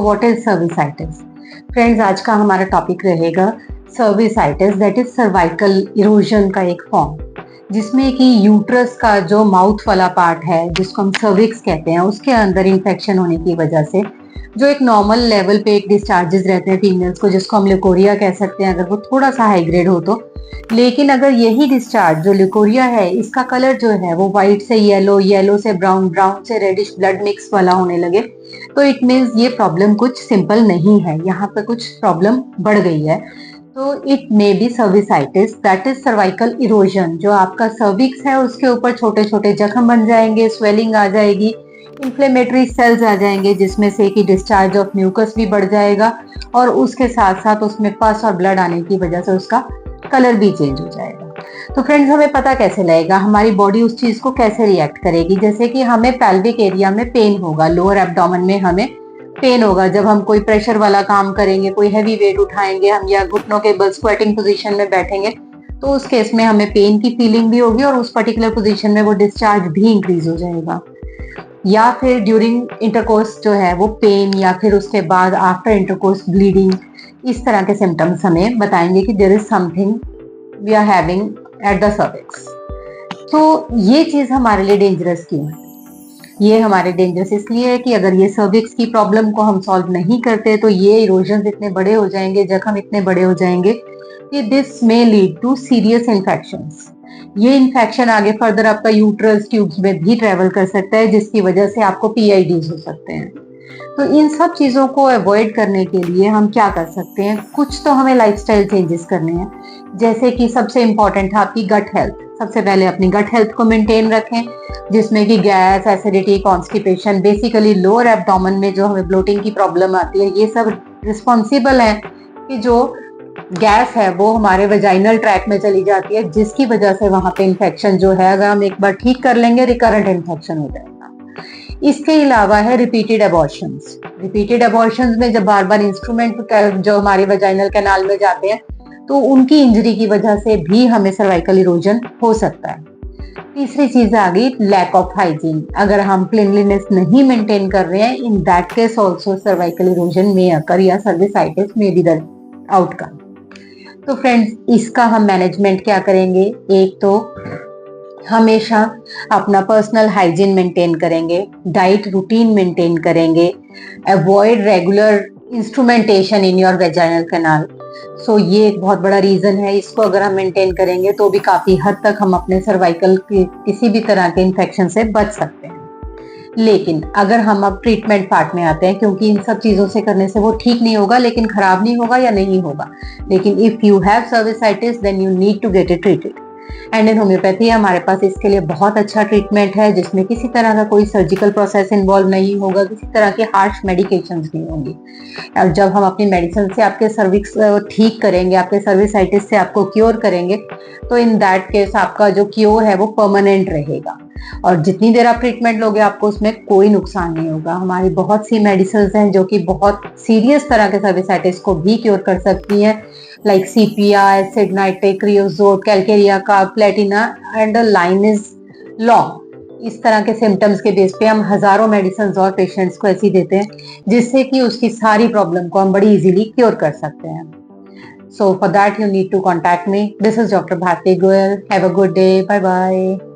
What is cervicitis? Friends, आज का हमारा टॉपिक रहेगा cervicitis, that is cervical erosion का एक फॉर्म, जिसमें कि यूट्रस का जो माउथ वाला पार्ट है, जिसको हम सर्विक्स कहते हैं, उसके अंदर इंफेक्शन होने की वजह से जो एक नॉर्मल लेवल पे एक डिस्चार्जेस रहते हैं फीमेल्स को, जिसको हम ल्यूकोरिया कह सकते हैं अगर वो थोड़ा सा हाई ग्रेड हो तो। लेकिन अगर यही डिस्चार्ज जो ल्यूकोरिया है, इसका कलर जो है वो व्हाइट से येलो, येलो से ब्राउन, ब्राउन से रेडिश ब्लड मिक्स वाला होने लगे, तो इट मीन्स ये प्रॉब्लम कुछ सिंपल नहीं है, यहाँ पे कुछ प्रॉब्लम बढ़ गई है। तो it may be cervicitis, that is cervical erosion. जो आपका सर्विक्स है उसके ऊपर छोटे छोटे जख्म बन जाएंगे, स्वेलिंग आ जाएगी, इंफ्लेमेटरी सेल्स आ जाएंगे, जिसमें से कि डिस्चार्ज ऑफ म्यूकस भी बढ़ जाएगा और उसके साथ साथ उसमें पस और ब्लड आने की वजह से उसका कलर भी चेंज हो जाएगा। तो फ्रेंड्स, हमें पता कैसे लगेगा, हमारी बॉडी उस चीज को कैसे रिएक्ट करेगी? जैसे कि हमें पेल्विक एरिया में पेन होगा, लोअर एब्डोमेन में हमें पेन होगा जब हम कोई प्रेशर वाला काम करेंगे, कोई हैवी वेट उठाएंगे हम, या घुटनों के बल स्क्वेटिंग पोजीशन में बैठेंगे, तो उस केस में हमें पेन की फीलिंग भी होगी और उस पर्टिकुलर पोजीशन में वो डिस्चार्ज भी इंक्रीज हो जाएगा। या फिर ड्यूरिंग इंटरकोर्स जो है वो पेन, या फिर उसके बाद आफ्टर इंटरकोर्स ब्लीडिंग, इस तरह के सिम्टम्स हमें बताएंगे कि there is something we are having at the cervix. तो ये चीज हमारे लिए डेंजरस क्यों है? ये हमारे डेंजरस इसलिए है कि अगर ये सर्विक्स की प्रॉब्लम को हम सॉल्व नहीं करते तो ये इरोजन इतने बड़े हो जाएंगे, जख्म इतने बड़े हो जाएंगे कि this may lead to serious infections. ये इन्फेक्शन आगे फर्दर आपका यूट्रस ट्यूब्स में भी ट्रेवल कर सकता है, जिसकी वजह से आपको पीआईडीज हो सकते हैं। तो इन सब चीजों को अवॉइड करने के लिए हम क्या कर सकते हैं? कुछ तो हमें लाइफस्टाइल चेंजेस करने हैं, जैसे कि सबसे इंपॉर्टेंट है आपकी गट हेल्थ। सबसे पहले अपनी गट हेल्थ को मेंटेन रखें, जिसमें कि gas, acidity, constipation, basically lower abdomen में जो हमें ब्लोटिंग की प्रॉब्लम आती है, ये सब रिस्पॉन्सिबल है कि जो गैस है वो हमारे वेजाइनल ट्रैक में चली जाती है, जिसकी वजह से वहां पे इन्फेक्शन जो है, अगर हम एक बार ठीक कर लेंगे, रिकरेंट इन्फेक्शन हो जाएगा। इसके अलावा है रिपीटेड अबॉर्शंस। रिपीटेड अबॉर्शंस में जब बार बार इंस्ट्रूमेंट जो हमारे वेजाइनल कैनाल में जाते हैं, तो उनकी इंजरी की वजह से भी हमें सर्वाइकल इरोजन हो सकता है। तीसरी चीज आ गई लैक ऑफ हाइजीन। अगर हम क्लीनलीनेस नहीं मेंटेन कर रहे हैं, in that case also cervical erosion में अकर या सर्विसाइटिस में बी द आउटकम। तो फ्रेंड्स, इसका हम मैनेजमेंट क्या करेंगे? एक तो हमेशा अपना पर्सनल हाइजीन मेंटेन करेंगे, डाइट रूटीन मेंटेन करेंगे, avoid regular instrumentation in your vaginal canal. So ये एक बहुत बड़ा रीजन है। इसको अगर हम मेंटेन करेंगे तो भी काफी हद तक हम अपने सर्वाइकल की किसी भी तरह के इन्फेक्शन से बच सकते हैं। लेकिन अगर हम अब ट्रीटमेंट पार्ट में आते हैं, क्योंकि इन सब चीजों से करने से वो ठीक नहीं होगा, लेकिन खराब नहीं होगा या नहीं होगा, लेकिन if you have cervicitis then you need to get it treated. And in homeopathy हमारे पास इसके लिए बहुत अच्छा ट्रीटमेंट है, जिसमें किसी तरह का कोई सर्जिकल प्रोसेस इन्वॉल्व नहीं होगा, किसी तरह के हार्श मेडिकेशंस नहीं होंगी। और जब हम अपनी मेडिसिन से आपके सर्विक्स ठीक करेंगे, आपके सर्विसाइटिस से आपको क्योर करेंगे, तो इन दैट केस आपका जो क्योर है वो परमानेंट रहेगा, और जितनी देर आप ट्रीटमेंट लोगे आपको उसमें कोई नुकसान नहीं होगा। हमारी बहुत सी मेडिसिन हैं जो कि बहुत सीरियस तरह के सर्विसाइटिस को भी क्योर कर सकती हैं, लाइक सीपिया, एसिड नाइट्रेट, क्रियोजोट, कैलकेरिया का, Platina and the line is long. इस तरह के सिम्टम्स के बेस पे हम हजारों मेडिसिन और पेशेंट्स को ऐसी देते हैं, जिससे कि उसकी सारी प्रॉब्लम को हम बड़ी इजीली क्योर कर सकते हैं। So for that you need to contact me. This is Dr. Bharti Goyal. Have a good day. Bye bye.